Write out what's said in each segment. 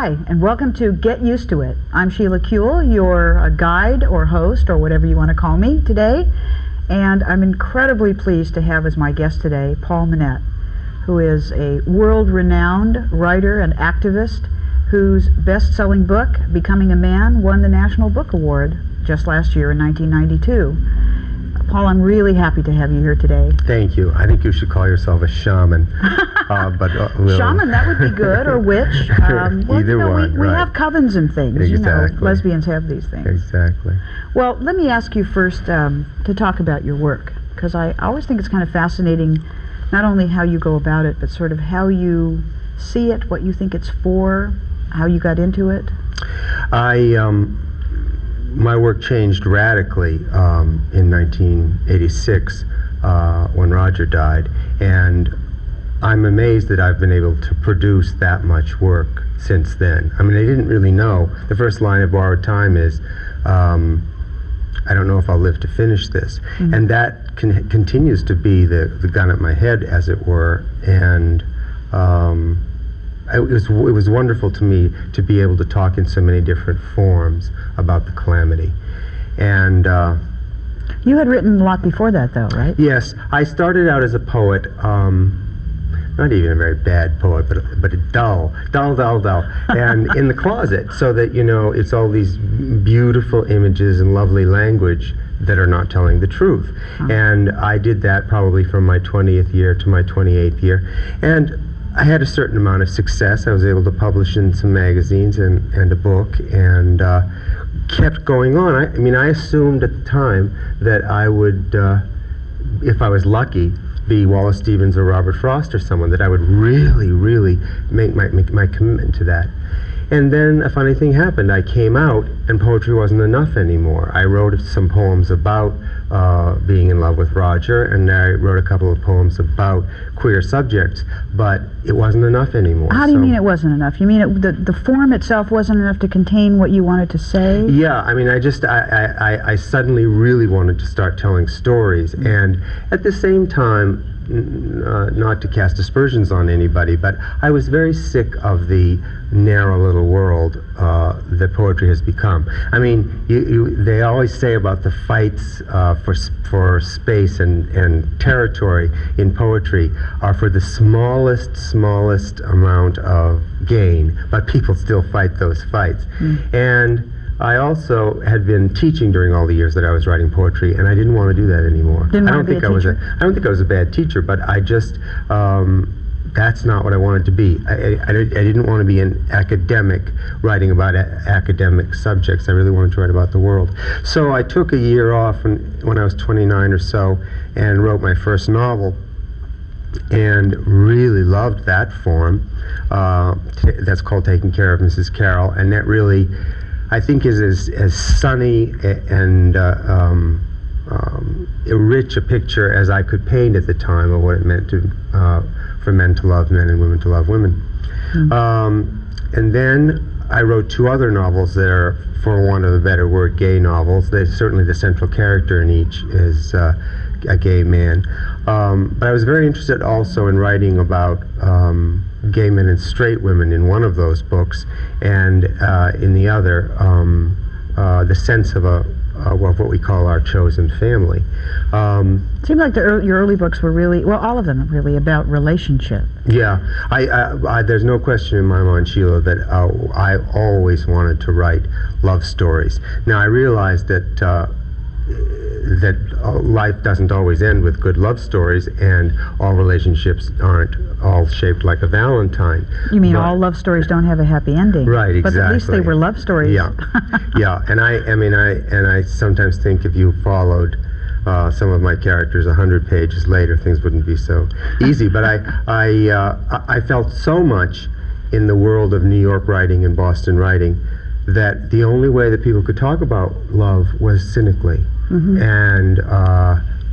Hi, and welcome to Get Used to It. I'm Sheila Kuehl, your guide or host or whatever you want to call me today, and I'm incredibly pleased to have as my guest today Paul Monette, who is a world-renowned writer and activist whose best-selling book, Becoming a Man, won the National Book Award just last year in 1992. Paul, I'm really happy to have you here today. Thank you. I think you should call yourself a shaman. Shaman, that would be good, or witch. Either one, we right. have covens and things. Exactly. You know, lesbians have these things. Exactly. Well, let me ask you first to talk about your work, because I always think it's kind of fascinating, not only how you go about it, but sort of how you see it, what you think it's for, how you got into it. My work changed radically in 1986 when Roger died, and I'm amazed that I've been able to produce that much work since then. I mean, I didn't really know. The first line of Borrowed Time is, I don't know if I'll live to finish this. Mm-hmm. And that continues to be the gun at my head, as it were, and it was wonderful to me to be able to talk in so many different forms about the calamity. And you had written a lot before that, though, right? Yes, I started out as a poet, not even a very bad poet, but a dull, and in the closet, so that, you know, it's all these beautiful images and lovely language that are not telling the truth. Huh. And I did that probably from my 20th year to my 28th year. And I had a certain amount of success. I was able to publish in some magazines and a book, and kept going on. I mean, I assumed at the time that I would, if I was lucky, be Wallace Stevens or Robert Frost or someone, that I would really, really make my commitment to that. And then a funny thing happened. I came out, and poetry wasn't enough anymore. I wrote some poems about being in love with Roger, and I wrote a couple of poems about queer subjects, but it wasn't enough anymore. How do you mean it wasn't enough? You mean the form itself wasn't enough to contain what you wanted to say? Yeah, I mean, I suddenly really wanted to start telling stories, and at the same time, not to cast aspersions on anybody, but I was very sick of the narrow little world that poetry has become. I mean, they always say about the fights for space and territory in poetry are for the smallest amount of gain, but people still fight those fights. Mm. And I also had been teaching during all the years that I was writing poetry, and I didn't want to do that anymore. I don't think I was a bad teacher, but I just that's not what I wanted to be. I didn't want to be an academic writing about academic subjects. I really wanted to write about the world. So I took a year off when I was 29 or so and wrote my first novel, and really loved that form. That's called Taking Care of Mrs. Carroll, and that really, I think, is as sunny and rich a picture as I could paint at the time of what it meant for men to love men and women to love women. Mm-hmm. And then I wrote two other novels that are, for want of a better word, gay novels. Certainly the central character in each is a gay man. But I was very interested also in writing about gay men and straight women in one of those books, and in the other, the sense of what we call our chosen family. It seemed like your early books were really, well, all of them really about relationship. Yeah, there's no question in my mind, Sheila, that I always wanted to write love stories. Now, I realize that life doesn't always end with good love stories, and all relationships aren't all shaped like a Valentine. You mean all love stories don't have a happy ending? Right, exactly. But at least they were love stories. Yeah, yeah. And I sometimes think if you followed some of my characters 100 pages later, things wouldn't be so easy. But I felt so much in the world of New York writing and Boston writing that the only way that people could talk about love was cynically. Mm-hmm. And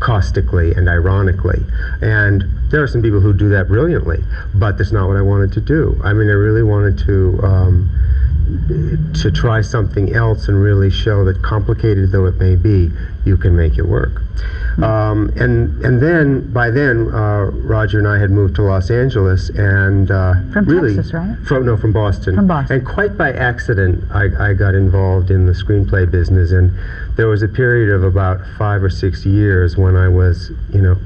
caustically and ironically. And there are some people who do that brilliantly, but that's not what I wanted to do. I mean, I really wanted to to try something else and really show that, complicated though it may be, you can make it work. And then, by then, Roger and I had moved to Los Angeles, and From really, Texas, right? From Boston. From Boston. And quite by accident, I got involved in the screenplay business, and there was a period of about 5 or 6 years when I was,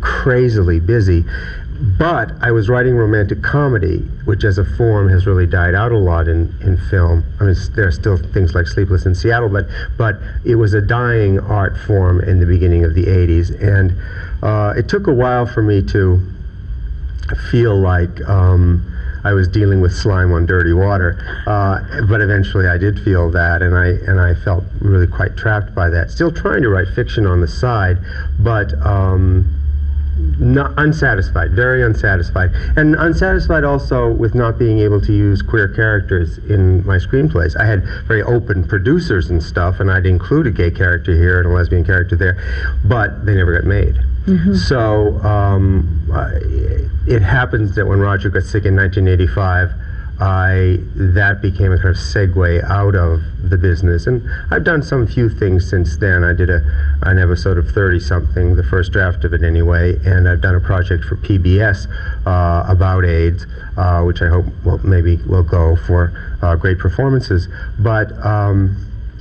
crazily busy. But I was writing romantic comedy, which as a form has really died out a lot in film. I mean, there are still things like Sleepless in Seattle, but it was a dying art form in the beginning of the 80s. And it took a while for me to feel like I was dealing with slime on dirty water. But eventually I did feel that, and I felt really quite trapped by that. Still trying to write fiction on the side, but not unsatisfied, very unsatisfied, and unsatisfied also with not being able to use queer characters in my screenplays. I had very open producers and stuff, and I'd include a gay character here and a lesbian character there, but they never got made. So it happens that when Roger got sick in 1985, that became a kind of segue out of the business, and I've done some few things since then. I did an episode of 30-something, the first draft of it anyway, and I've done a project for PBS about AIDS, which I hope maybe will go for great performances. But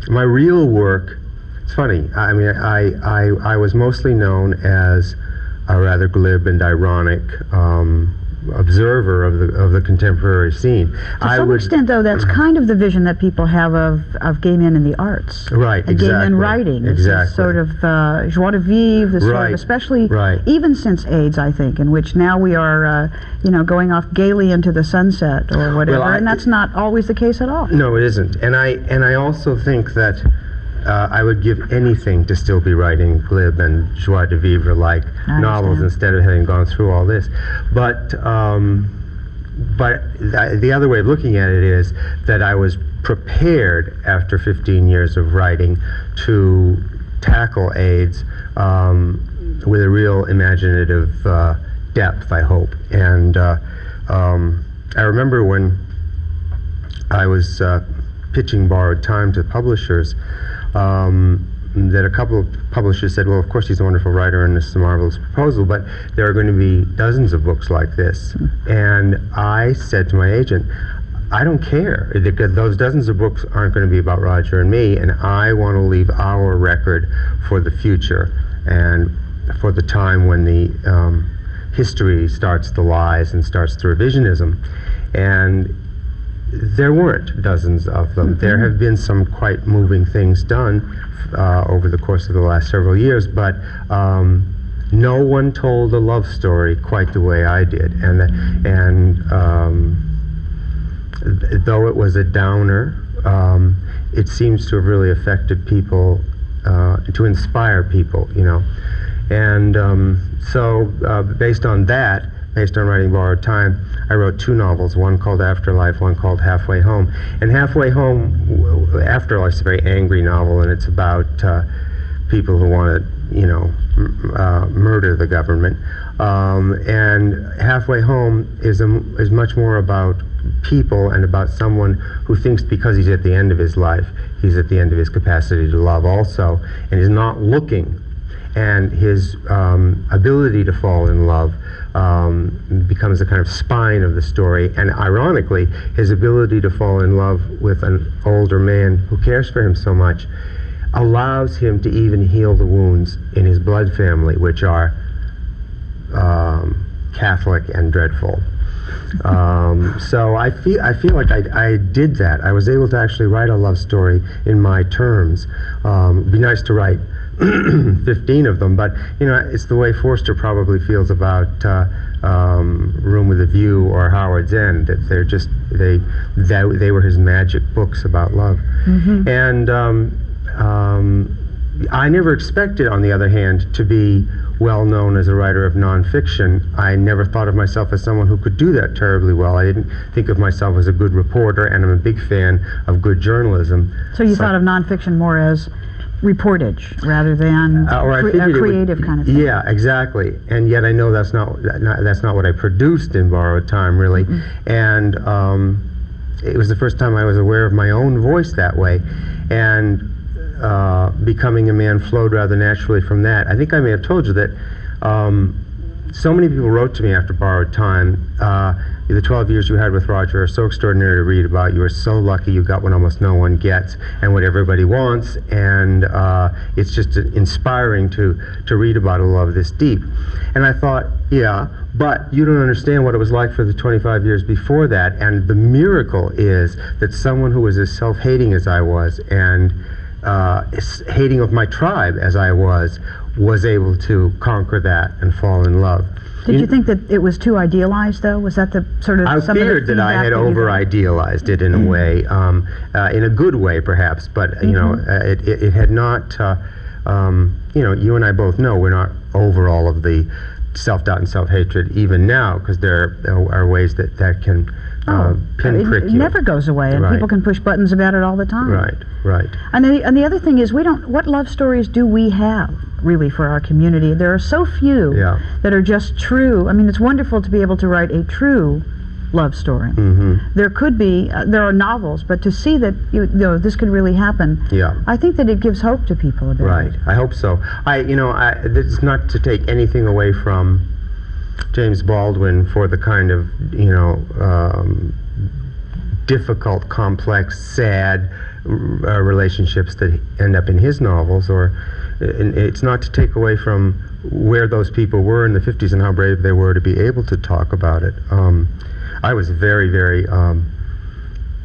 my real work, it's funny. I mean, I was mostly known as a rather glib and ironic observer of the contemporary scene. To some extent, though, that's kind of the vision that people have of gay men in the arts. Right, and exactly. gay men writing. Exactly. It's sort of joie de vivre, the sort of, especially even since AIDS, I think, in which now we are, going off gaily into the sunset or whatever, and that's not always the case at all. No, it isn't. And I also think that I would give anything to still be writing glib and joie de vivre like novels instead of having gone through all this. But the other way of looking at it is that I was prepared after 15 years of writing to tackle AIDS with a real imaginative depth, I hope. And I remember when I was pitching Borrowed Time to publishers, that a couple of publishers said, well, of course he's a wonderful writer and this is a marvelous proposal, but there are going to be dozens of books like this. And I said to my agent, I don't care, because those dozens of books aren't going to be about Roger and me, and I want to leave our record for the future and for the time when the history starts to lies and starts the revisionism. And there weren't dozens of them. There have been some quite moving things done over the course of the last several years, but no one told a love story quite the way I did. And though it was a downer, it seems to have really affected people, to inspire people, And so based on that, based on writing Borrowed Time, I wrote 2 novels, one called Afterlife, one called Halfway Home. And Halfway Home, Afterlife's a very angry novel, and it's about people who want to, murder the government. And Halfway Home is much more about people and about someone who thinks because he's at the end of his life, he's at the end of his capacity to love also, and is not looking. And his ability to fall in love becomes the kind of spine of the story. And ironically, his ability to fall in love with an older man who cares for him so much allows him to even heal the wounds in his blood family, which are Catholic and dreadful. So I feel like I did that. I was able to actually write a love story in my terms. It'd be nice to write 15 of them, but it's the way Forster probably feels about Room with a View or Howard's End, that they're just they were his magic books about love. And I never expected, on the other hand, to be well known as a writer of nonfiction. I never thought of myself as someone who could do that terribly well. I didn't think of myself as a good reporter, and I'm a big fan of good journalism. So you thought of nonfiction more as reportage rather than a creative kind of thing. Yeah, exactly. And yet I know that's not what I produced in Borrowed Time, really. And it was the first time I was aware of my own voice that way, and Becoming a Man flowed rather naturally from that. I think I may have told you that so many people wrote to me after Borrowed Time. The 12 years you had with Roger are so extraordinary to read about. You are so lucky you got what almost no one gets and what everybody wants, and it's just inspiring to read about a love this deep. And I thought, yeah, but you don't understand what it was like for the 25 years before that, and the miracle is that someone who was as self-hating as I was, and hating of my tribe as I was able to conquer that and fall in love. Did you think that it was too idealized, though? Was that the sort of I some of the feared that I had over-idealized it in a way, in a good way perhaps, but you know, it had not. You know, you and I both know we're not over all of the self-doubt and self-hatred even now, because there are ways that can pinprick you. It never goes away, and people can push buttons about it all the time. Right. And the other thing is, what love stories do we have, really, for our community? There are so few that are just true. I mean, it's wonderful to be able to write a true love story. There could be, there are novels, but to see that this could really happen, I think that it gives hope to people a bit. Right, I hope so. This is not to take anything away from James Baldwin for the kind of, difficult, complex, sad relationships that end up in his novels, and it's not to take away from where those people were in the 50s and how brave they were to be able to talk about it. I was very, very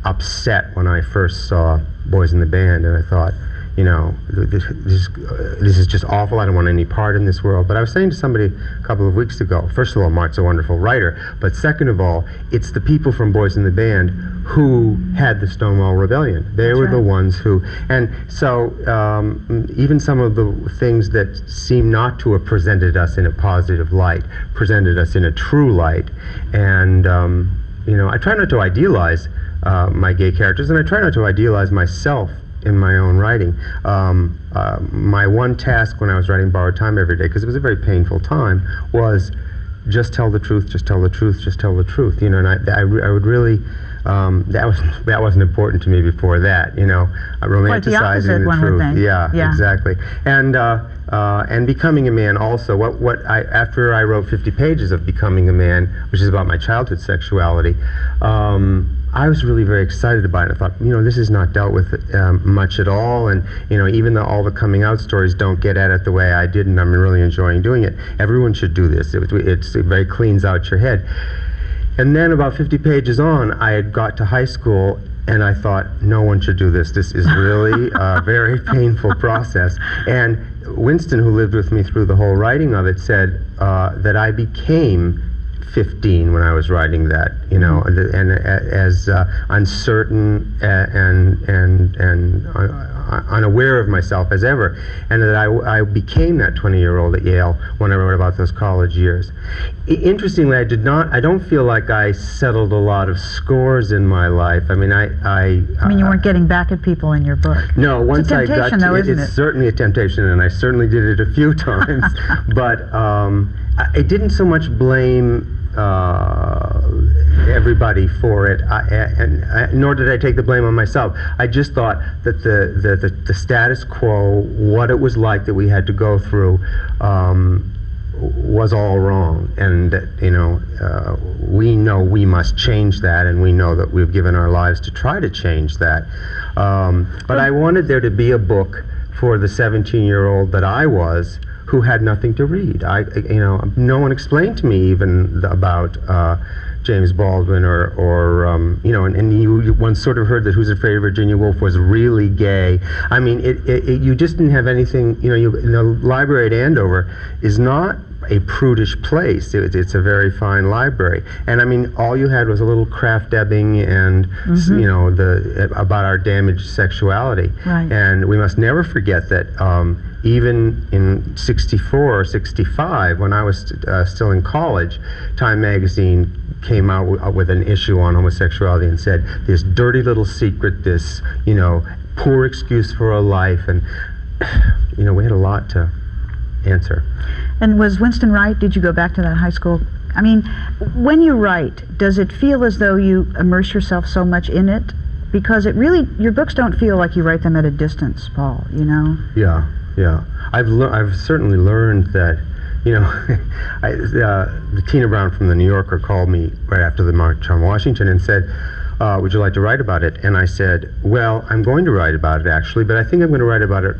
upset when I first saw Boys in the Band, and I thought, this is just awful. I don't want any part in this world. But I was saying to somebody a couple of weeks ago, first of all, Mark's a wonderful writer, but second of all, it's the people from Boys in the Band who had the Stonewall Rebellion. They were the ones who, and so even some of the things that seem not to have presented us in a positive light, presented us in a true light. And I try not to idealize my gay characters, and I try not to idealize myself in my own writing. My one task when I was writing Borrowed Time every day, because it was a very painful time, was just tell the truth, just tell the truth, just tell the truth. And I would really, that wasn't important to me before that. Romanticizing the truth. Yeah, exactly. And Becoming a Man also. After I wrote 50 pages of Becoming a Man, which is about my childhood sexuality, I was really very excited about it. I thought, this is not dealt with much at all, and even though all the coming out stories don't get at it the way I did, and I'm really enjoying doing it. Everyone should do this. It very cleans out your head. And then about 50 pages on, I had got to high school, and I thought, no one should do this. This is really a very painful process. And Winston, who lived with me through the whole writing of it, said that I became 15 when I was writing that, and as uncertain and unaware of myself as ever, and that I became that 20-year-old at Yale when I wrote about those college years. Interestingly, I don't feel like I settled a lot of scores in my life. I mean, you weren't getting back at people in your book. No, once I got to it, isn't it's certainly a temptation, and I certainly did it a few times, but I didn't so much blame everybody for it, nor did I take the blame on myself. I just thought that the status quo, what it was like that we had to go through, was all wrong, and that we know we must change that, and we know that we've given our lives to try to change that. But I wanted there to be a book for the 17-year-old that I was, who had nothing to read. No one explained to me even about James Baldwin and you once sort of heard that Who's Afraid of Virginia Woolf was really gay. I mean, you just didn't have anything. The library at Andover is not a prudish place. It's a very fine library, and I mean, all you had was a little Kraft Ebbing and about our damaged sexuality. Right. And we must never forget that even in '64 or '65, when I was still in college, Time magazine came out with an issue on homosexuality and said, this dirty little secret, this poor excuse for a life, and we had a lot to answer. And was Winston right? Did you go back to that high school I mean, when you write, does it feel as though you immerse yourself so much in it? Because it really, your books don't feel like you write them at a distance, Paul, you know? Yeah, yeah. I've certainly learned that, you know, Tina Brown from The New Yorker called me right after the March on Washington and said, would you like to write about it? And I said, well, I'm going to write about it actually, but I think I'm going to write about it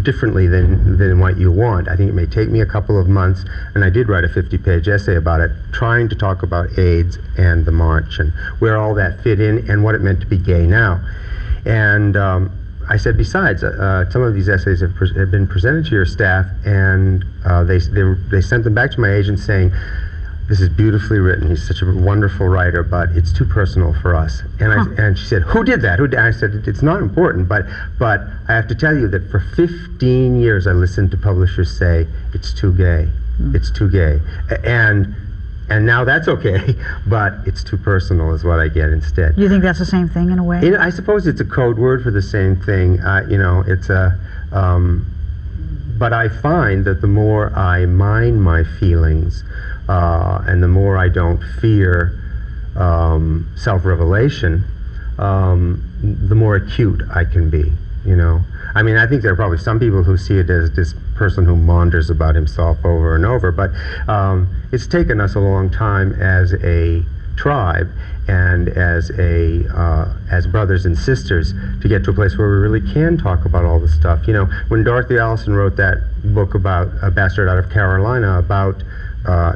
differently than what you want. I think it may take me a couple of months, and I did write a 50-page essay about it, trying to talk about AIDS and the march and where all that fit in and what it meant to be gay now. And I said, besides, some of these essays have been presented to your staff, and they sent them back to my agent saying, this is beautifully written. He's such a wonderful writer, but it's too personal for us. And she said, who did that? I said, it's not important, but I have to tell you that for 15 years I listened to publishers say, it's too gay, it's too gay. And now that's okay, but it's too personal is what I get instead. You think that's the same thing in a way? I suppose it's a code word for the same thing. You know, it's a... but I find that the more I mind my feelings, and the more I don't fear self-revelation, the more acute I can be, you know. I mean, I think there are probably some people who see it as this person who maunders about himself over and over, but it's taken us a long time as a tribe and as brothers and sisters to get to a place where we really can talk about all the stuff. You know, when Dorothy Allison wrote that book about A Bastard Out of Carolina about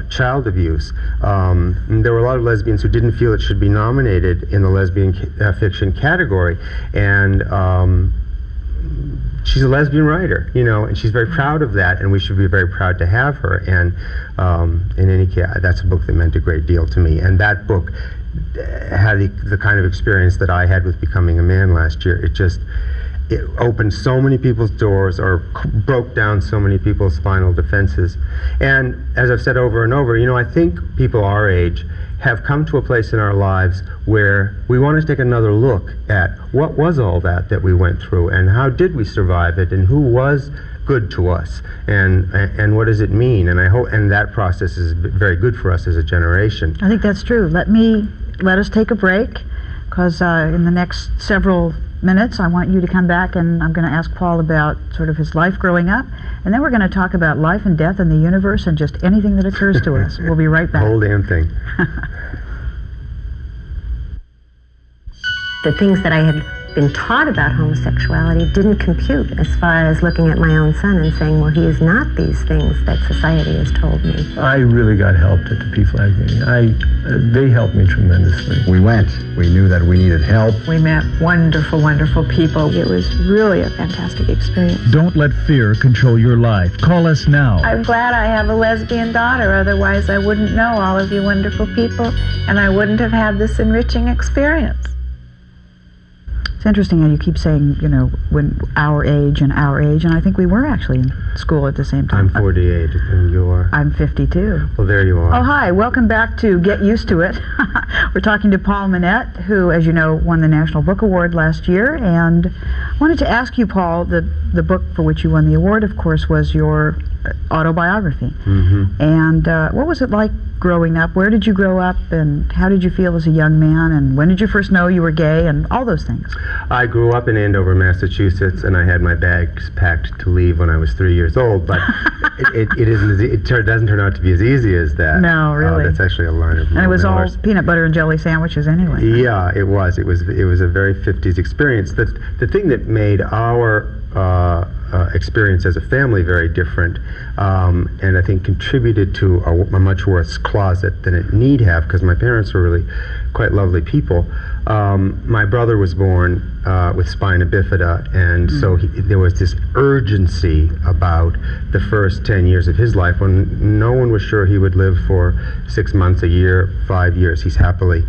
child abuse, there were a lot of lesbians who didn't feel it should be nominated in the lesbian fiction category, and she's a lesbian writer, you know, and she's very proud of that, and we should be very proud to have her. And in any case, that's a book that meant a great deal to me, and that book had the kind of experience that I had with Becoming a Man last year. It opened so many people's doors, or broke down so many people's final defenses. And as I've said over and over, you know, I think people our age have come to a place in our lives where we want to take another look at what was all that we went through, and how did we survive it, and who was good to us, and what does it mean? And I hope, and that process is very good for us as a generation. I think that's true. Let us take a break, because in the next several minutes I want you to come back, and I'm going to ask Paul about sort of his life growing up, and then we're going to talk about life and death and the universe and just anything that occurs to us. We'll be right back. The whole damn thing. The things that I had been taught about homosexuality didn't compute as far as looking at my own son and saying, well, he is not these things that society has told me. I really got helped at the PFLAG meeting. They helped me tremendously. We went. We knew that we needed help. We met wonderful, wonderful people. It was really a fantastic experience. Don't let fear control your life. Call us now. I'm glad I have a lesbian daughter, otherwise I wouldn't know all of you wonderful people, and I wouldn't have had this enriching experience. It's interesting how you keep saying, you know, when our age, and I think we were actually in school at the same time. I'm 48, and you are? I'm 52. Well, there you are. Oh, hi. Welcome back to Get Used to It. We're talking to Paul Monette, who, as you know, won the National Book Award last year. And I wanted to ask you, Paul, the book for which you won the award, of course, was your autobiography. Mm-hmm. And what was it like growing up? Where did you grow up, and how did you feel as a young man, and when did you first know you were gay, and all those things? I grew up in Andover, Massachusetts, and I had my bags packed to leave when I was 3 years old, but it doesn't turn out to be as easy as that. No, really. That's actually a line of And it was all Miller's. peanut butter and jelly sandwiches anyway. Yeah, it was. It was a very 50s experience. The thing that made our experience as a family very different, and I think contributed to a much worse closet than it need have, because my parents were really quite lovely people. My brother was born with spina bifida, and so there was this urgency about the first 10 years of his life when no one was sure he would live for 6 months, a year, 5 years. He's happily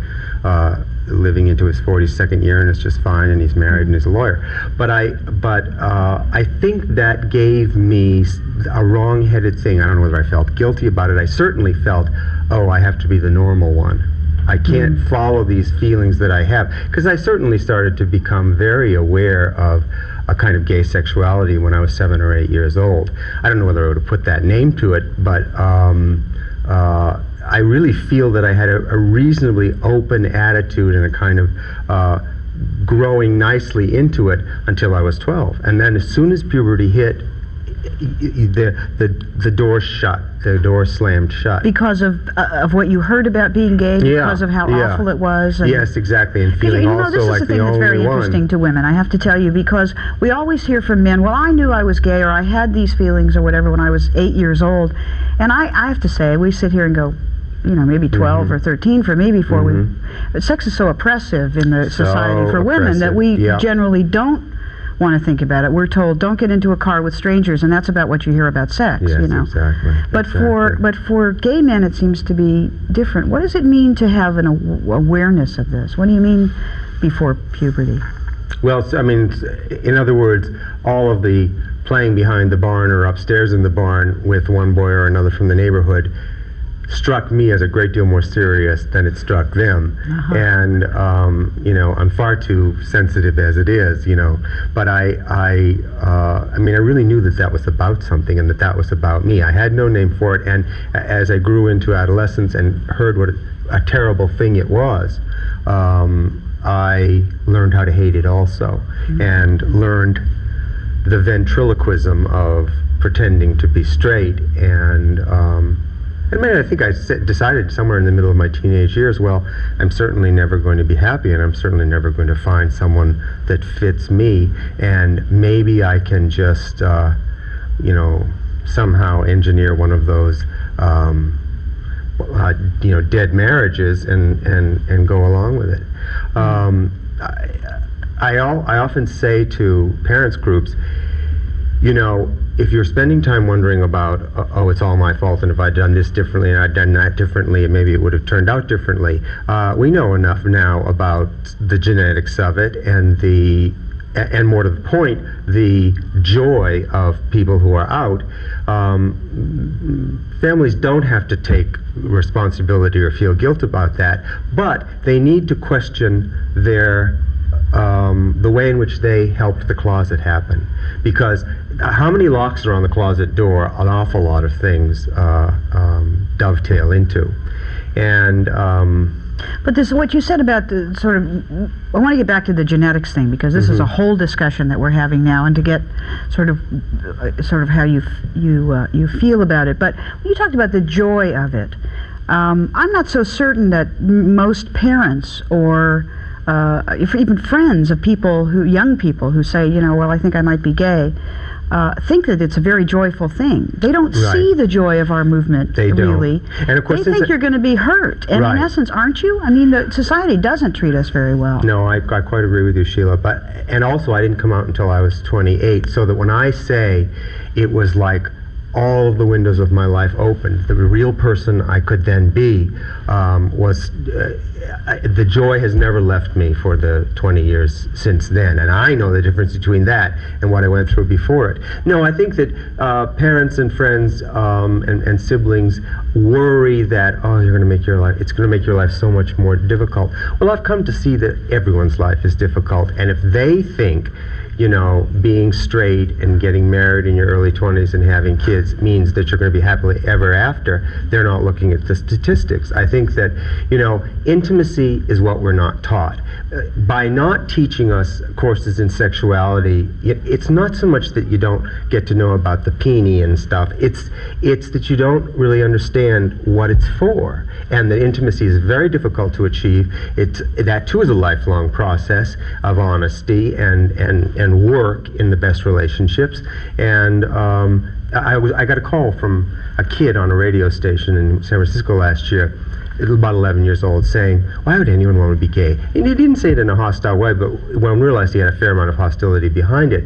living into his 42nd year, and it's just fine, and he's married and he's a lawyer. But I think that gave me a wrong-headed thing. I don't know whether I felt guilty about it. I certainly felt, oh, I have to be the normal one. I can't follow these feelings that I have, because I certainly started to become very aware of a kind of gay sexuality when I was 7 or 8 years old. I don't know whether I would have put that name to it, but I really feel that I had a reasonably open attitude and a kind of growing nicely into it until I was 12. And then as soon as puberty hit, the door shut. The door slammed shut. Because of what you heard about being gay, because of how awful it was. And yes, exactly, and feeling also this is like the thing that's very interesting to women, I have to tell you, because we always hear from men, well, I knew I was gay, or I had these feelings, or whatever, when I was 8 years old. And I have to say, we sit here and go, maybe 12 or 13 for me before but sex is so oppressive in the society for women that we generally don't want to think about it. We're told, don't get into a car with strangers, and that's about what you hear about sex. Yes, exactly. But for gay men, it seems to be different. What does it mean to have an awareness of this? What do you mean before puberty? Well, in other words, all of the playing behind the barn or upstairs in the barn with one boy or another from the neighborhood struck me as a great deal more serious than it struck them. And I'm far too sensitive as it is, but I really knew that was about something, and that was about me. I had no name for it, and as I grew into adolescence and heard what a terrible thing it was, I learned how to hate it also, and learned the ventriloquism of pretending to be straight. And I think I decided somewhere in the middle of my teenage years, well, I'm certainly never going to be happy, and I'm certainly never going to find someone that fits me, and maybe I can just, somehow engineer one of those, dead marriages and go along with it. I often say to parents groups, if you're spending time wondering about, it's all my fault, and if I'd done this differently and I'd done that differently, and maybe it would have turned out differently, we know enough now about the genetics of it, and more to the point, the joy of people who are out. Families don't have to take responsibility or feel guilt about that, but they need to question the way in which they helped the closet happen. Because how many locks are on the closet door? An awful lot of things dovetail into. And but this, what you said about the sort of, I want to get back to the genetics thing, because this is a whole discussion that we're having now, and to get sort of how you feel about it. But when you talked about the joy of it, I'm not so certain that most parents or even friends of young people who say, well, I think I might be gay, think that it's a very joyful thing. They don't see the joy of our movement, really. And of course, they think you're going to be hurt. And in essence, aren't you? The society doesn't treat us very well. No, I quite agree with you, Sheila. And also, I didn't come out until I was 28, so that when I say it was like all of the windows of my life opened, the real person I could then be was the joy has never left me for the 20 years since then, and I know the difference between that and what I went through before it. No, I think that parents and friends and siblings worry that, it's going to make your life so much more difficult. Well, I've come to see that everyone's life is difficult, and if they think being straight and getting married in your early 20s and having kids means that you're going to be happily ever after, they're not looking at the statistics. I think that, intimacy is what we're not taught. By not teaching us courses in sexuality, it's not so much that you don't get to know about the peenie and stuff, it's that you don't really understand what it's for, and that intimacy is very difficult to achieve. That too is a lifelong process of honesty and work in the best relationships. And I got a call from a kid on a radio station in San Francisco last year, about 11 years old, saying, why would anyone want to be gay? And he didn't say it in a hostile way, but when I realized he had a fair amount of hostility behind it.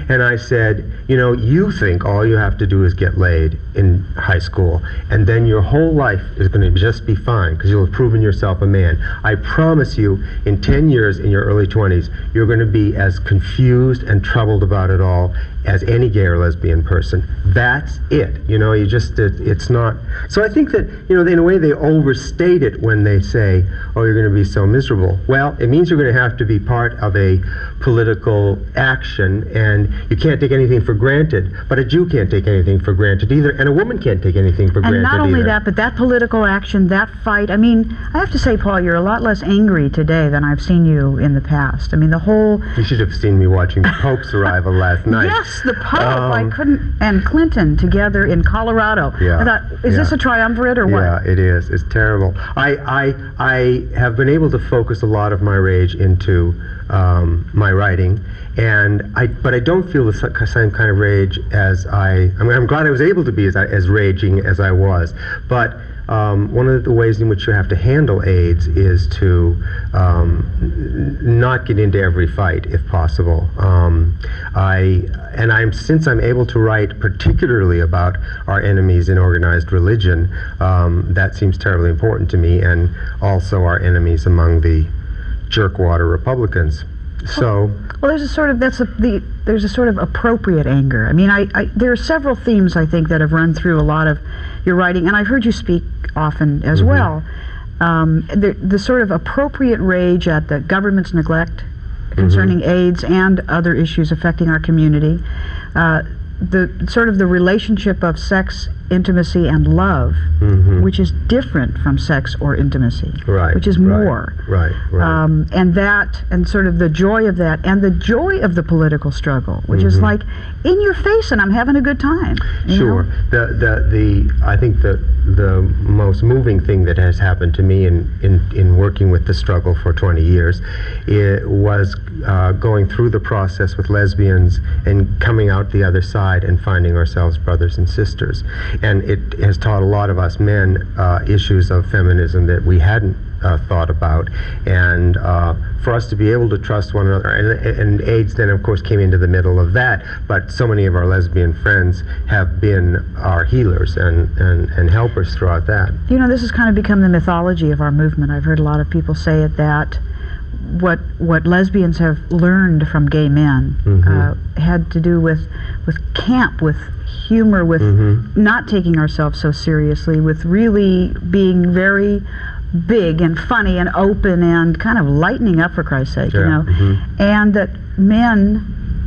And I said, you think all you have to do is get laid in high school, and then your whole life is going to just be fine, because you'll have proven yourself a man. I promise you, in 10 years in your early 20s, you're going to be as confused and troubled about it all as any gay or lesbian person. That's it. It's not. So I think that, in a way they overstate overstate it when they say, oh, you're going to be so miserable. Well, it means you're going to have to be part of a political action, and you can't take anything for granted. But a Jew can't take anything for granted either, and a woman can't take anything for granted either. And not only that, but that political action, that fight, I mean, I have to say, Paul, you're a lot less angry today than I've seen you in the past. I mean, the whole... You should have seen me watching the Pope's arrival last night. Yes, the Pope, I couldn't... And Clinton together in Colorado. Yeah, I thought, is this a triumvirate or what? Yeah, it is. It's terrible. I have been able to focus a lot of my rage into my writing, but I don't feel the same kind of rage as I'm glad I was able to be as raging as I was. But one of the ways in which you have to handle AIDS is to not get into every fight, if possible. Since I'm able to write particularly about our enemies in organized religion, that seems terribly important to me, and also our enemies among the jerkwater Republicans. So, well, there's a sort of appropriate anger. I mean, there are several themes I think that have run through a lot of your writing, and I've heard you speak often as well. The sort of appropriate rage at the government's neglect concerning AIDS and other issues affecting our community. The relationship of sex, intimacy, and love, which is different from sex or intimacy, which is more. Right. And sort of the joy of that, and the joy of the political struggle, which is like in your face, and I'm having a good time. Sure. I think the most moving thing that has happened to me in working with the struggle for 20 years, it was going through the process with lesbians and coming out the other side and finding ourselves brothers and sisters. And it has taught a lot of us men issues of feminism that we hadn't thought about, and for us to be able to trust one another, and AIDS then of course came into the middle of that, but so many of our lesbian friends have been our healers and helpers throughout that. You know, this has kind of become the mythology of our movement. I've heard a lot of people say it, that what lesbians have learned from gay men had to do with camp, with humor, with not taking ourselves so seriously, with really being very big and funny and open and kind of lightening up, for Christ's sake, you know, and that men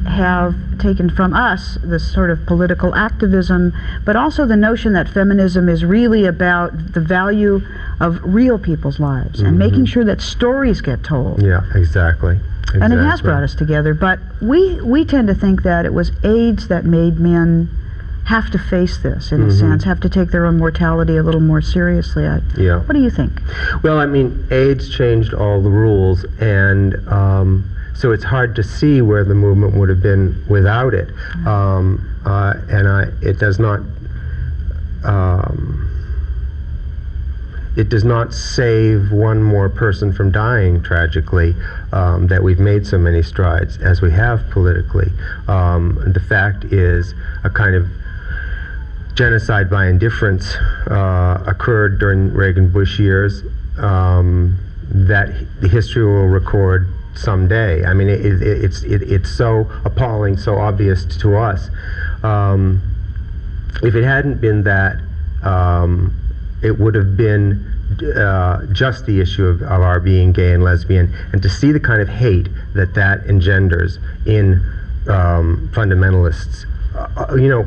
have taken from us this sort of political activism, but also the notion that feminism is really about the value of real people's lives and making sure that stories get told. Yeah, exactly. And it has brought us together, but we tend to think that it was AIDS that made men have to face this, in a sense, have to take their own mortality a little more seriously. What do you think? Well, I mean, AIDS changed all the rules, and so it's hard to see where the movement would have been without it. It does not save one more person from dying tragically, that we've made so many strides as we have politically. The fact is, a kind of genocide by indifference occurred during Reagan-Bush years that the history will record someday. I mean, it's so appalling, so obvious to us. If it hadn't been that, it would have been just the issue of our being gay and lesbian, and to see the kind of hate that engenders in fundamentalists. You know,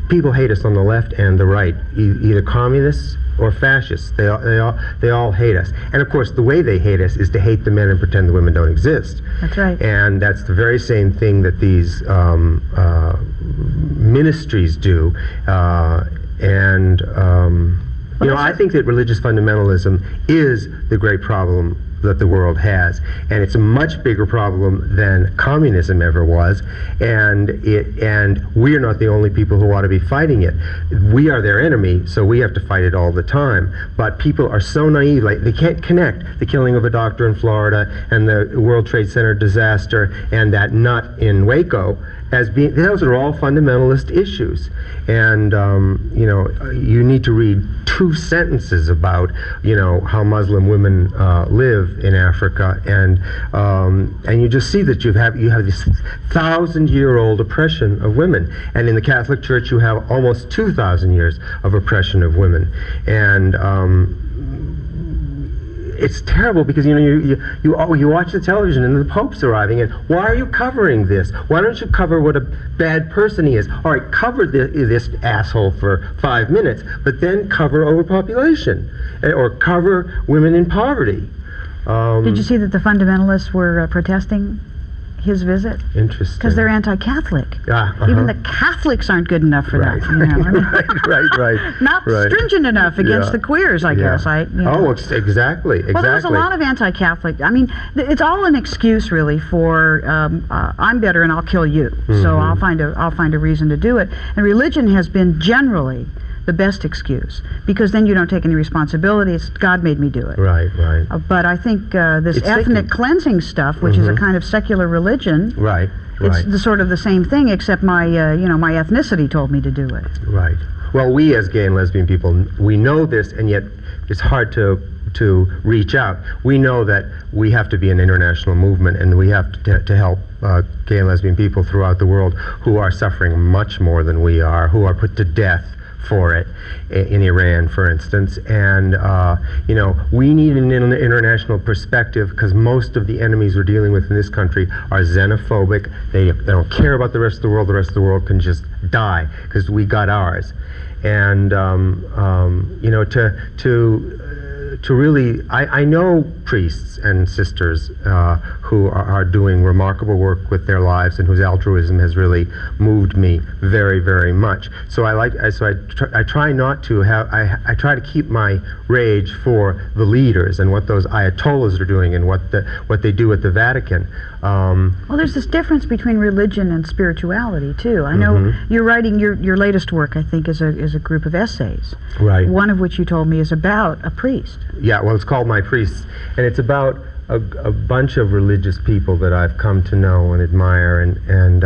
people hate us on the left and the right, either communists or fascists. They all hate us. And of course, the way they hate us is to hate the men and pretend the women don't exist. That's right. And that's the very same thing that these ministries do. I think that religious fundamentalism is the great problem that the world has, and it's a much bigger problem than communism ever was, and we're not the only people who ought to be fighting it. We are their enemy, so we have to fight it all the time. But people are so naive, like they can't connect the killing of a doctor in Florida and the World Trade Center disaster and that nut in Waco as being, those are all fundamentalist issues. And you need to read 2 sentences about how Muslim women live in Africa, and you just see that you have this 1,000-year-old oppression of women, and in the Catholic Church you have almost 2,000 years of oppression of women. And it's terrible because you watch the television and the Pope's arriving, and why are you covering this? Why don't you cover what a bad person he is? All right, cover this asshole for 5 minutes, but then cover overpopulation or cover women in poverty. Did you see that the fundamentalists were protesting his visit? Interesting. Because they're anti-Catholic. Even the Catholics aren't good enough for that. You know? right. Not stringent enough against the queers, I guess. Oh, exactly. Well, there's a lot of anti-Catholic. I mean, it's all an excuse, really, for I'm better and I'll kill you. So I'll find a reason to do it. And religion has been generally the best excuse, because then you don't take any responsibility. It's God made me do it. Right. But I think this ethnic cleansing stuff, which is a kind of secular religion, it's the sort of the same thing, except my my ethnicity told me to do it. Right. Well, we as gay and lesbian people, we know this, and yet it's hard to reach out. We know that we have to be an international movement, and we have to help gay and lesbian people throughout the world who are suffering much more than we are, who are put to death for it in Iran, for instance. And we need an international perspective, because most of the enemies we're dealing with in this country are xenophobic. They don't care about the rest of the world. The rest of the world can just die because we got ours. And to really, I know priests and sisters who are doing remarkable work with their lives and whose altruism has really moved me very, very much. So I try not to have, I try to keep my rage for the leaders and what those ayatollahs are doing and what they do at the Vatican. Well, there's this difference between religion and spirituality too. I know you're writing your latest work, I think, is a group of essays. Right. One of which you told me is about a priest. Yeah, well, it's called My Priests, and it's about a bunch of religious people that I've come to know and admire, and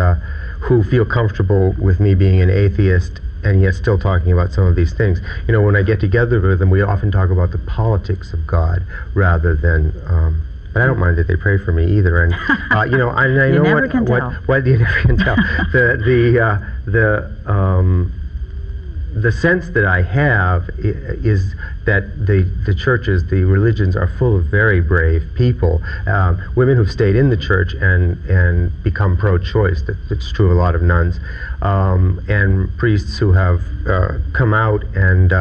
who feel comfortable with me being an atheist and yet still talking about some of these things. You know, when I get together with them, we often talk about the politics of God rather than. But I don't mind that they pray for me either, and I know what you never can tell. The sense that I have is that the churches, the religions, are full of very brave people, women who've stayed in the church and become pro-choice. That's true of a lot of nuns, and priests who have come out and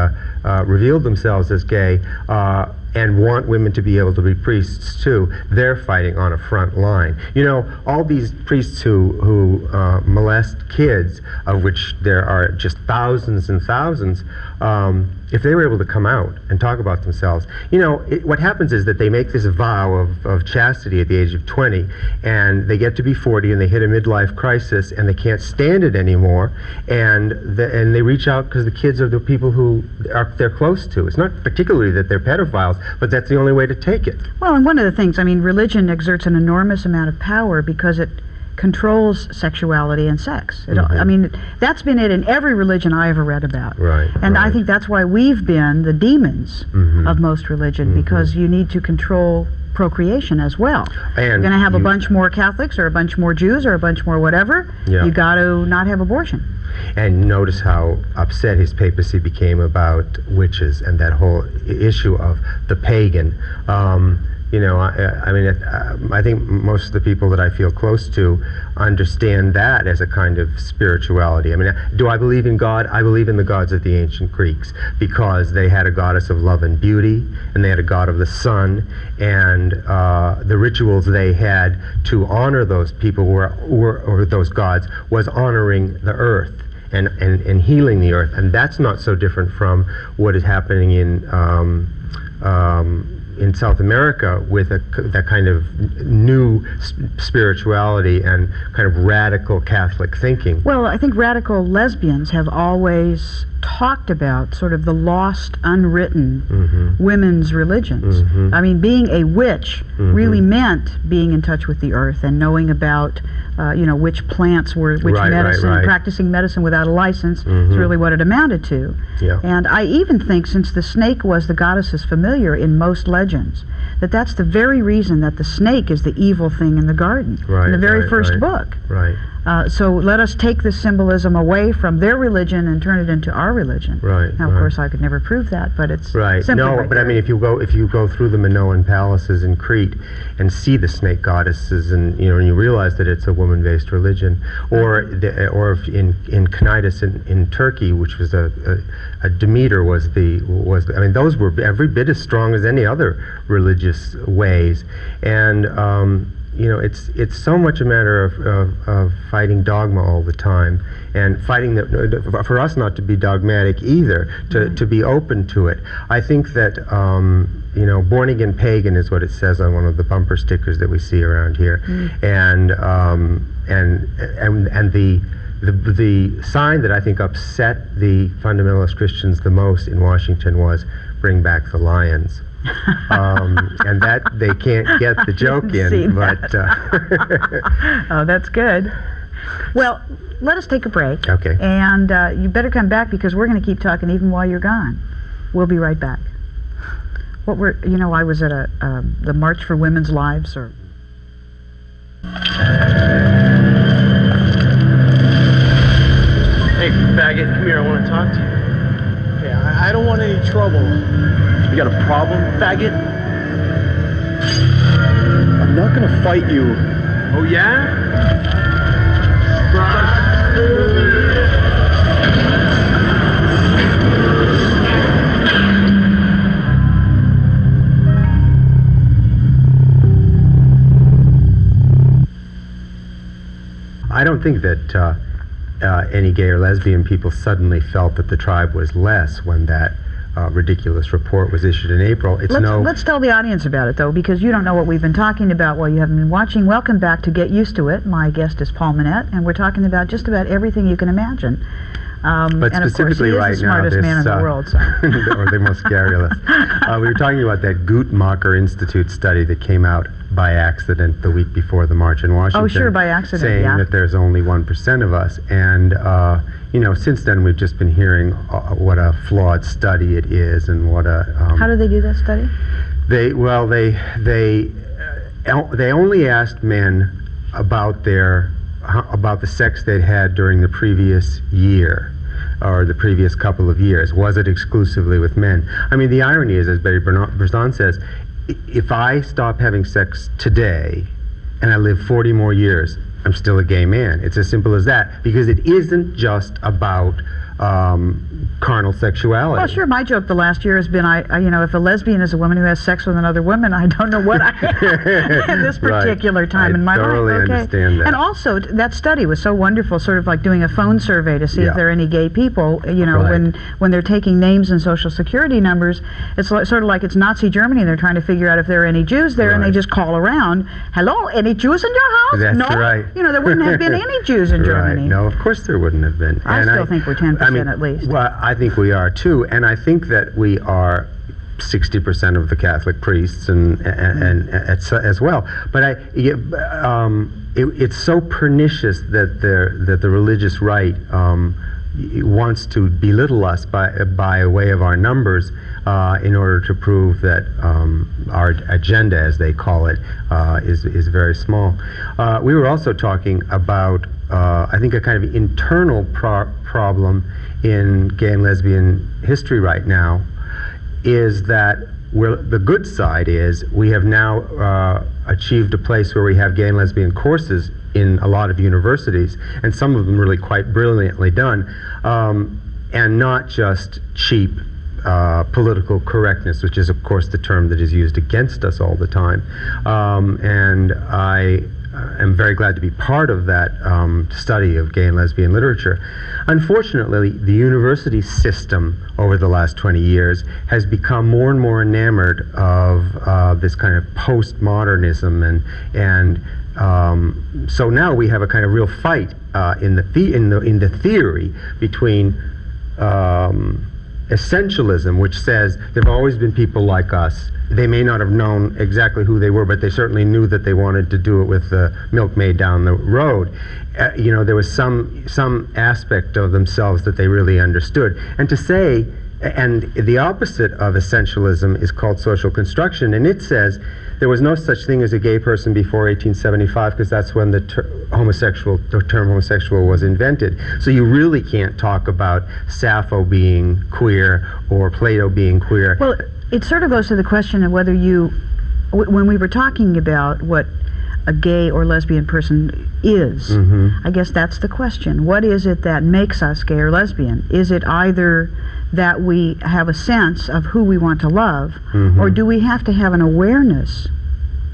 revealed themselves as gay. And want women to be able to be priests too. They're fighting on a front line. You know, all these priests who molest kids, of which there are just thousands and thousands, if they were able to come out and talk about themselves, what happens is that they make this vow of chastity at the age of 20, and they get to be 40 and they hit a midlife crisis and they can't stand it anymore, and they reach out because the kids are the people who they're close to. It's not particularly that they're pedophiles, but that's the only way to take it. Well, and one of the things, religion exerts an enormous amount of power because it controls sexuality and sex. That's been it in every religion I ever read about. Right. And I think that's why we've been the demons of most religion, because you need to control procreation as well. And you're going to have a bunch more Catholics or a bunch more Jews or a bunch more whatever. Yeah. You got to not have abortion. And notice how upset his papacy became about witches and that whole issue of the pagan. I think most of the people that I feel close to understand that as a kind of spirituality. Do I believe in God? I believe in the gods of the ancient Greeks, because they had a goddess of love and beauty, and they had a god of the sun, and the rituals they had to honor those people or those gods was honoring the earth and healing the earth. And that's not so different from what is happening in South America with that kind of new spirituality and kind of radical Catholic thinking. Well, I think radical lesbians have always talked about sort of the lost, unwritten women's religions. Being a witch really meant being in touch with the earth and knowing about which plants were which medicine, and practicing medicine without a license is really what it amounted to. Yeah. And I even think, since the snake was the goddess's familiar in most legends, religions, that's the very reason that the snake is the evil thing in the garden, in the very first book. Right. So let us take this symbolism away from their religion and turn it into our religion. Right. Now, of course, I could never prove that, but it's simply No, right but there. I mean, if you go through the Minoan palaces in Crete and see the snake goddesses, and you realize that it's a woman-based religion, or if in Cnidus in Turkey, which was a Demeter was I mean, those were every bit as strong as any other religious ways, and it's so much a matter of fighting dogma all the time, and fighting for us not to be dogmatic either, to be open to it. I think that born again pagan is what it says on one of the bumper stickers that we see around here, and the sign that I think upset the fundamentalist Christians the most in Washington was "Bring back the lions." And that they can't get the joke in, but oh, that's good. Well, let us take a break. Okay. And you better come back, because we're going to keep talking even while you're gone. We'll be right back. I was at the March for Women's Lives, or. Hey, faggot, come here, I want to talk to you. Okay, I don't want any trouble. You got a problem, faggot? I'm not gonna fight you. Oh, yeah? I don't think that any gay or lesbian people suddenly felt that the tribe was less when that ridiculous report was issued in April. Let's tell the audience about it, though, because you don't know what we've been talking about while you haven't been watching. Welcome back to Get Used to It. My guest is Paul Monette, and we're talking about just about everything you can imagine. But and of course, he specifically is right the smartest now, man in the world. So. or the most garrulous. We were talking about that Guttmacher Institute study that came out by accident the week before the march in Washington. Oh, sure, by accident, saying yeah. that there's only 1% of us. And, since then we've just been hearing what a flawed study it is, and what a... How do they do that study? They only asked men about the sex they'd had during the previous year, or the previous couple of years. Was it exclusively with men? I mean, the irony is, as Betty Bresson says, if I stop having sex today and I live 40 more years, I'm still a gay man. It's as simple as that, because it isn't just about carnal sexuality. Well, sure. My joke the last year has been, if a lesbian is a woman who has sex with another woman, I don't know what I am at this particular time in my life. I thoroughly understand that. And also, that study was so wonderful, sort of like doing a phone survey to see if there are any gay people. When they're taking names and social security numbers, it's sort of like it's Nazi Germany. They're trying to figure out if there are any Jews there, and they just call around. Hello, any Jews in your house? That's no. right. There wouldn't have been any Jews in Germany. Right. No, of course there wouldn't have been. I still think we're 10% at least. Well, I think we are too, and I think that we are 60% of the Catholic priests, and as well. But it's so pernicious that the religious right wants to belittle us by way of our numbers in order to prove that our agenda, as they call it, is very small. We were also talking about, I think, a kind of internal problem in gay and lesbian history right now, is that the good side is we have now achieved a place where we have gay and lesbian courses in a lot of universities, and some of them really quite brilliantly done, and not just cheap political correctness, which is of course the term that is used against us all the time. And I am very glad to be part of that study of gay and lesbian literature. Unfortunately, the university system over the last 20 years has become more and more enamored of this kind of postmodernism, and so now we have a kind of real fight in the theory between essentialism, which says there have always been people like us. They may not have known exactly who they were, but they certainly knew that they wanted to do it with the milkmaid down the road. There was some aspect of themselves that they really understood. And to say And the opposite of essentialism is called social construction, and it says there was no such thing as a gay person before 1875, because that's when the term homosexual was invented. So you really can't talk about Sappho being queer or Plato being queer. Well, it sort of goes to the question of whether when we were talking about what a gay or lesbian person is, I guess that's the question. What is it that makes us gay or lesbian? Is it either that we have a sense of who we want to love, or do we have to have an awareness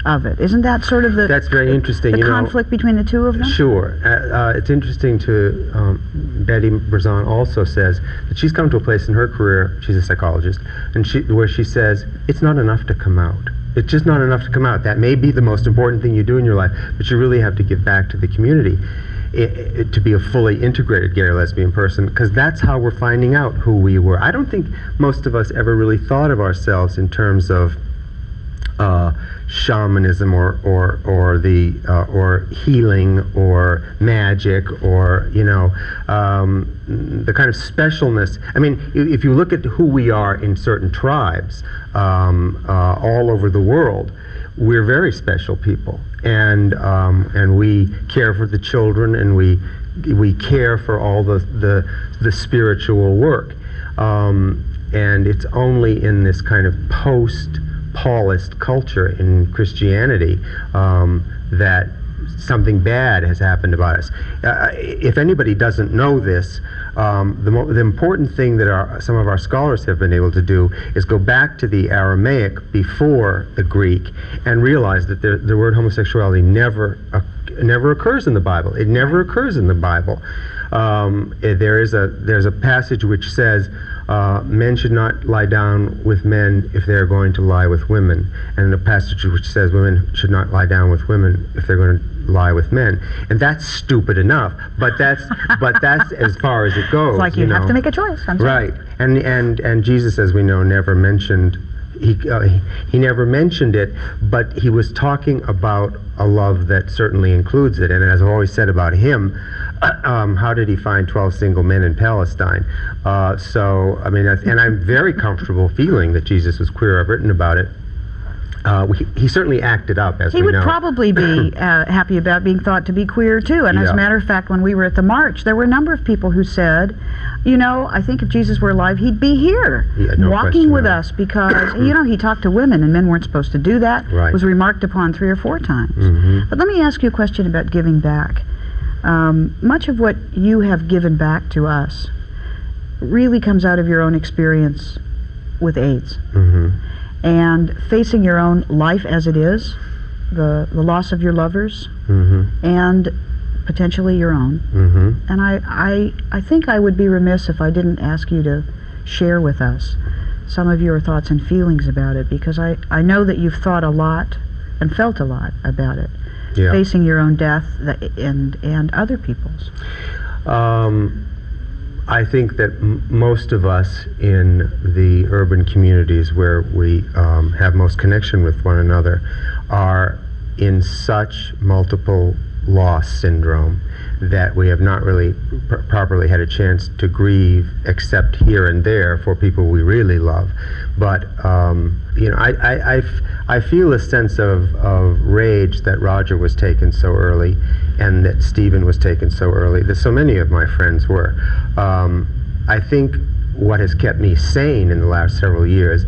of it? Isn't that sort of That's very interesting. The conflict between the two of them? Sure. It's interesting to, Betty Brazon also says that she's come to a place in her career, she's a psychologist, and where she says, it's not enough to come out. It's just not enough to come out. That may be the most important thing you do in your life, but you really have to give back to the community to be a fully integrated gay or lesbian person, because that's how we're finding out who we were. I don't think most of us ever really thought of ourselves in terms of shamanism or healing or magic or the kind of specialness. I mean, if you look at who we are in certain tribes all over the world, we're very special people, and we care for the children, and we care for all the spiritual work, and it's only in this kind of post-Paulist culture in Christianity that something bad has happened about us. If anybody doesn't know this, the important thing that some of our scholars have been able to do is go back to the Aramaic before the Greek and realize that the word homosexuality never occurs in the Bible. It never occurs in the Bible. There's a passage which says men should not lie down with men if they're going to lie with women, and a passage which says women should not lie down with women if they're going to lie with men. And that's stupid enough, but that's as far as it goes. It's like you have to make a choice. Right. And Jesus, as we know, never mentioned he never mentioned it, but he was talking about a love that certainly includes it. And as I've always said about him, how did he find 12 single men in Palestine? So, I mean, and I'm very comfortable feeling that Jesus was queer. I've written about it. He certainly acted up, as we know. He would probably be happy about being thought to be queer, too. And as a matter of fact, when we were at the march, there were a number of people who said, I think if Jesus were alive, he'd be here, walking with us, because, he talked to women, and men weren't supposed to do that. Right. Was remarked upon 3 or 4 times. But let me ask you a question about giving back. Much of what you have given back to us really comes out of your own experience with AIDS. And facing your own life as it is, the loss of your lovers, and potentially your own. And I think I would be remiss if I didn't ask you to share with us some of your thoughts and feelings about it, because I know that you've thought a lot and felt a lot about it, facing your own death and other people's. I think that most of us in the urban communities where we have most connection with one another are in such multiple loss syndrome that we have not really properly had a chance to grieve, except here and there for people we really love. But I feel a sense of rage that Roger was taken so early, and that Stephen was taken so early, that so many of my friends were. I think what has kept me sane in the last several years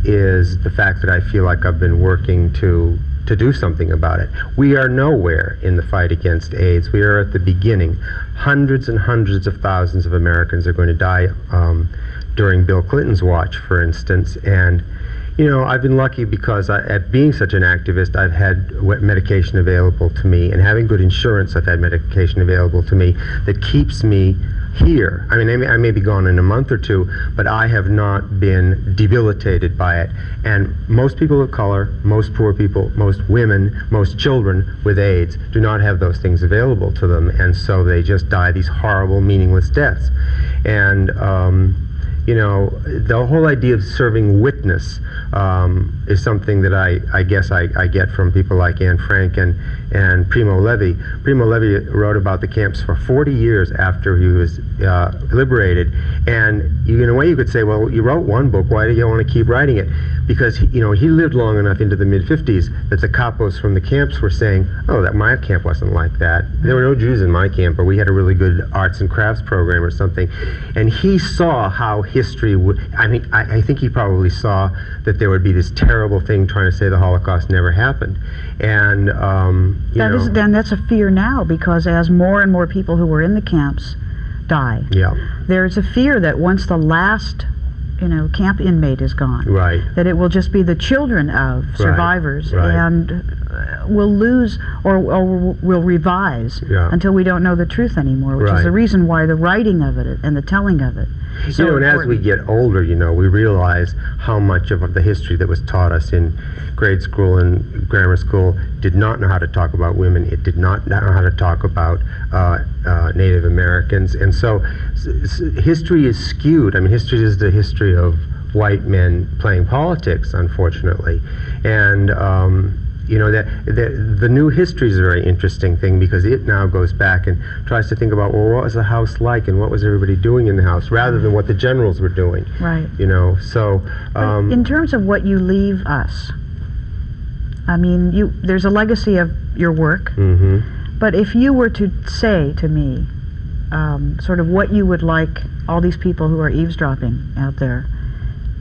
is the fact that I feel like I've been working to do something about it. We are nowhere in the fight against AIDS. We are at the beginning. Hundreds and hundreds of thousands of Americans are going to die during Bill Clinton's watch, for instance. And I've been lucky because at being such an activist, I've had medication available to me, and having good insurance, I've had medication available to me that keeps me here. I mean, I may be gone in a month or 2, but I have not been debilitated by it. And most people of color, most poor people, most women, most children with AIDS do not have those things available to them, and so they just die these horrible, meaningless deaths. And you know, the whole idea of serving witness is something that I guess I get from people like Anne Frank and Primo Levi. Primo Levi wrote about the camps for 40 years after he was liberated, and in a way you could say, well, you wrote one book, why do you want to keep writing it? Because he lived long enough into the mid-50s that the capos from the camps were saying, oh, that my camp wasn't like that. There were no Jews in my camp, but we had a really good arts and crafts program or something. And he saw how history would, I think he probably saw that there would be this terrible thing trying to say the Holocaust never happened. And, then that's a fear now, because as more and more people who were in the camps die, there's a fear that once the last camp inmate is gone, that it will just be the children of survivors, and will lose or will revise until we don't know the truth anymore, which is the reason why the writing of it and the telling of it is so and as we get older, we realize how much of the history that was taught us in grade school and grammar school did not know how to talk about women. It did not know how to talk about Native Americans, and so history is skewed. I mean, history is the history of white men playing politics, unfortunately, and the new history is a very interesting thing, because it now goes back and tries to think about, well, what was the house like and what was everybody doing in the house, rather than what the generals were doing. So in terms of what you leave us, I mean, there's a legacy of your work, but if you were to say to me sort of what you would like all these people who are eavesdropping out there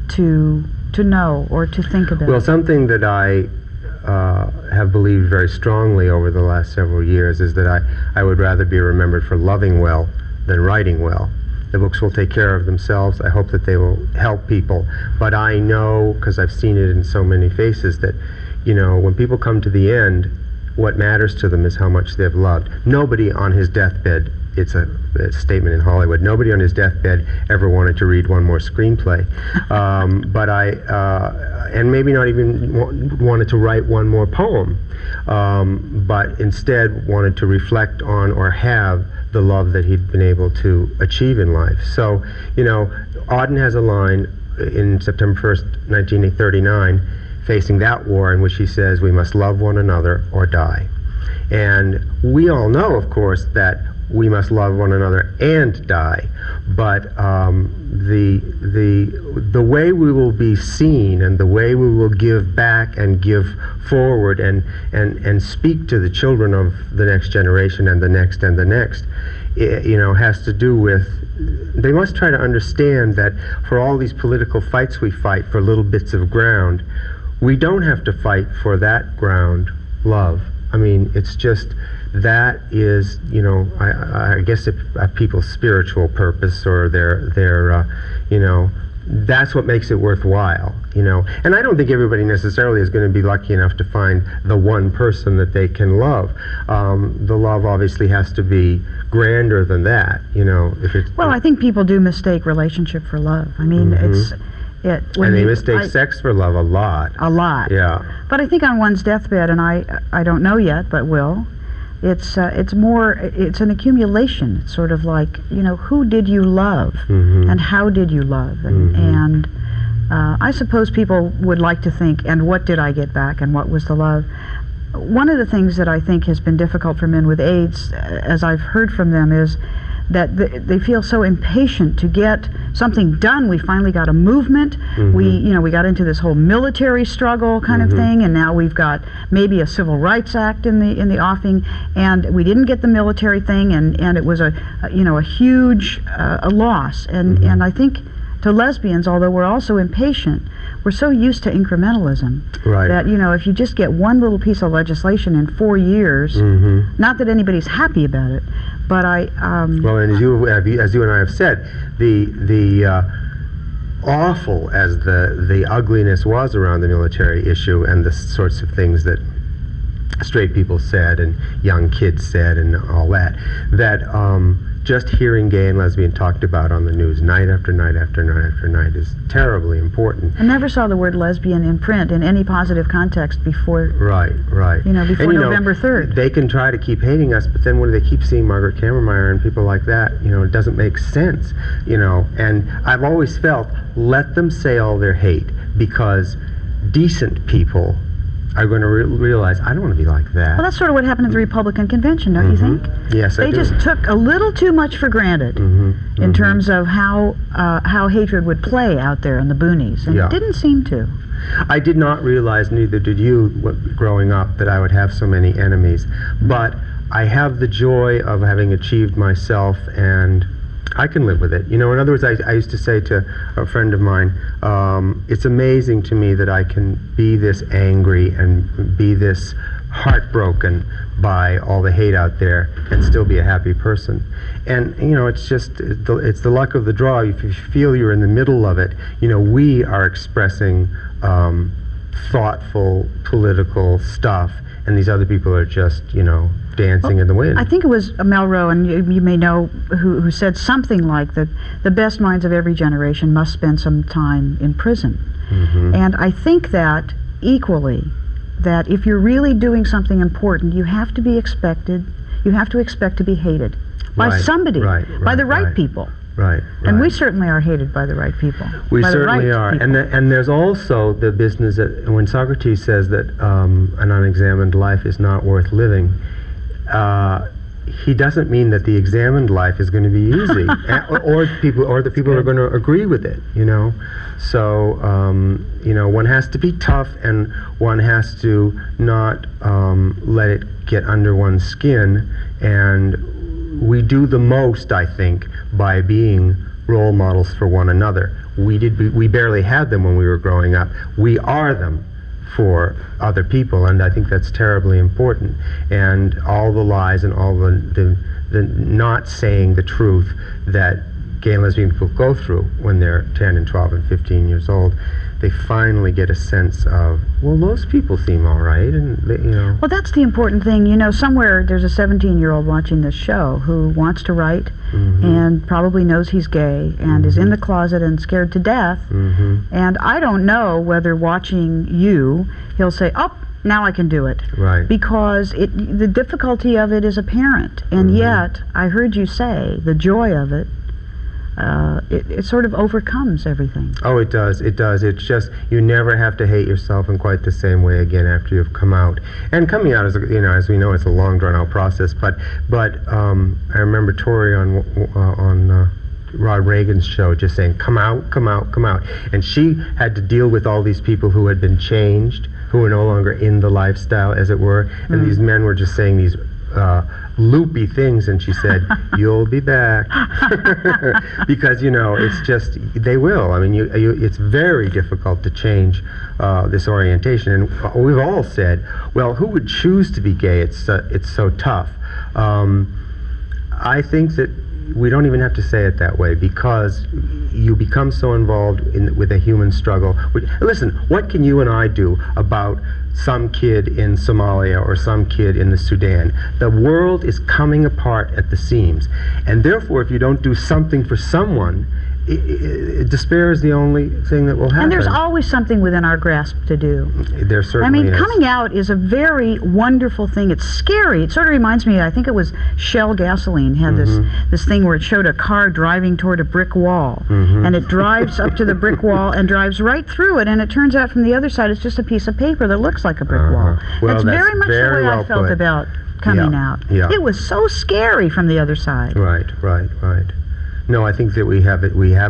to know or to think about. Well, something that I have believed very strongly over the last several years is that I would rather be remembered for loving well than writing well. The books will take care of themselves. I hope that they will help people. But I know, because I've seen it in so many faces, that when people come to the end, what matters to them is how much they've loved. Nobody on his deathbed, it's a statement in Hollywood, nobody on his deathbed ever wanted to read one more screenplay. And maybe not even wanted to write one more poem, but instead wanted to reflect on or have the love that he'd been able to achieve in life. So, Auden has a line in September 1st, 1939, facing that war, in which he says, we must love one another or die. And we all know, of course, that we must love one another and die, but the way we will be seen and the way we will give back and give forward and speak to the children of the next generation and the next and the next, has to do with, they must try to understand that for all these political fights we fight for little bits of ground, we don't have to fight for that ground, love. I mean, it's just, that is, I guess people's spiritual purpose, or their that's what makes it worthwhile, And I don't think everybody necessarily is going to be lucky enough to find the one person that they can love. The love obviously has to be grander than that, if it's... Well, I think people do mistake relationship for love. I mean, and they mistake sex for love a lot. A lot. Yeah. But I think on one's deathbed, and I don't know yet, but will, it's an accumulation. It's sort of like, who did you love, and how did you love, and I suppose people would like to think, and what did I get back, and what was the love? One of the things that I think has been difficult for men with AIDS, as I've heard from them, is that they feel so impatient to get something done. We finally got a movement. We got into this whole military struggle kind of thing, and now we've got maybe a Civil Rights Act in the offing, and we didn't get the military thing, and it was a huge loss. And I think to lesbians, although we're also impatient, we're so used to incrementalism that if you just get one little piece of legislation in 4 years, not that anybody's happy about it, but well, and as you and I have said, the awful as the ugliness was around the military issue and the sorts of things that straight people said and young kids said and all that just hearing gay and lesbian talked about on the news night after night after night after night is terribly important. I never saw the word lesbian in print in any positive context before. Right. Before And, November 3rd. They can try to keep hating us, but then when they keep seeing Margaret Kammermeyer and people like that, it doesn't make sense, And I've always felt, let them say all their hate, because decent people are going to realize, I don't want to be like that. Well, that's sort of what happened at the Republican convention, don't you think? Yes, I do. They just took a little too much for granted in terms of how hatred would play out there in the boonies, and it didn't seem to. I did not realize, neither did you, growing up, that I would have so many enemies. But I have the joy of having achieved myself, and I can live with it. In other words, I used to say to a friend of mine, it's amazing to me that I can be this angry and be this heartbroken by all the hate out there and still be a happy person. And, it's just, it's the luck of the draw. If you feel you're in the middle of it, we are expressing thoughtful, political stuff, and these other people are just, dancing in the wind. I think it was Melrose, and you may know, who said something like that the best minds of every generation must spend some time in prison. And I think that equally, that if you're really doing something important, you have to expect to be hated by somebody, by the right people. Right. And we certainly are hated by the right people. We certainly are. And there's also the business that when Socrates says that an unexamined life is not worth living, he doesn't mean that the examined life is going to be easy, or the people are going to agree with it. So one has to be tough, and one has to not let it get under one's skin. And we do the most, I think, by being role models for one another. We barely had them when we were growing up. We are them for other people, and I think that's terribly important. And all the lies and all the not saying the truth that gay and lesbian people go through when they're 10 and 12 and 15 years old, they finally get a sense of, well, those people seem all right, and Well, that's the important thing. Somewhere there's a 17-year-old watching this show who wants to write and probably knows he's gay and is in the closet and scared to death. And I don't know whether watching you, he'll say, oh, now I can do it. Right. Because the difficulty of it is apparent. And yet, I heard you say, the joy of it, it sort of overcomes everything. Oh, it does. It's just, you never have to hate yourself in quite the same way again after you've come out. And coming out is, as we know, it's a long, drawn-out process. But I remember Tori on Rod Reagan's show just saying, come out, come out, come out. And she had to deal with all these people who had been changed, who were no longer in the lifestyle, as it were. And these men were just saying these loopy things, and she said, you'll be back. Because, it's just, they will. I mean, it's very difficult to change this orientation. And we've all said, well, who would choose to be gay? It's so tough. I think that we don't even have to say it that way, because you become so involved with a human struggle. Listen, what can you and I do about some kid in Somalia or some kid in the Sudan? The world is coming apart at the seams, and therefore if you don't do something for someone, despair is the only thing that will happen. And there's always something within our grasp to do. There certainly is. Coming out is a very wonderful thing. It's scary. It sort of reminds me, I think it was Shell Gasoline had this thing where it showed a car driving toward a brick wall, and it drives up to the brick wall and drives right through it, and it turns out from the other side it's just a piece of paper that looks like a brick wall. Well, that's very much the way I felt put. about coming out. Yeah. It was so scary from the other side. Right. No, I think that we have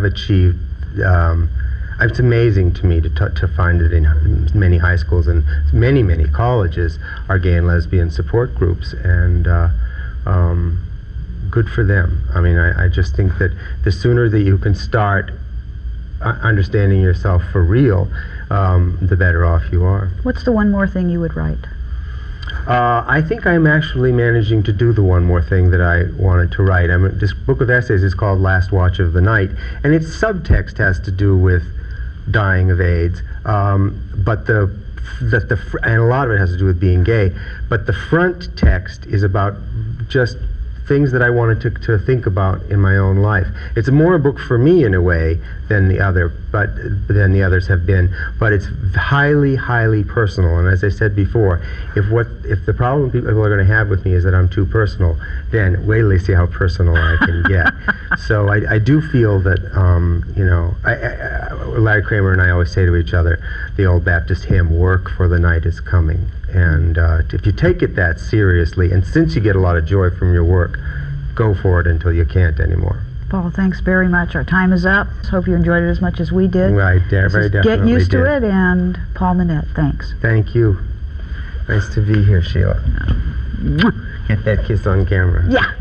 achieved. It's amazing to me to find that in many high schools and many colleges are gay and lesbian support groups, and good for them. I mean, I just think that the sooner that you can start understanding yourself for real, the better off you are. What's the one more thing you would write? I think I'm actually managing to do the one more thing that I wanted to write. This book of essays is called Last Watch of the Night, and its subtext has to do with dying of AIDS, but and a lot of it has to do with being gay, but the front text is about just things that I wanted to think about in my own life. It's more a book for me in a way than the others have been, but it's highly, highly personal. And as I said before, if the problem people are going to have with me is that I'm too personal, then wait till they see how personal I can get. So I do feel that, Larry Kramer and I always say to each other, the old Baptist hymn, "Work, for the night is coming." And if you take it that seriously, and since you get a lot of joy from your work, go for it until you can't anymore. Paul, thanks very much. Our time is up. Hope you enjoyed it as much as we did. Right, very definitely Get used to did. it, and Paul Monette, thanks. Thank you. Nice to be here, Sheila. Get that kiss on camera. Yeah.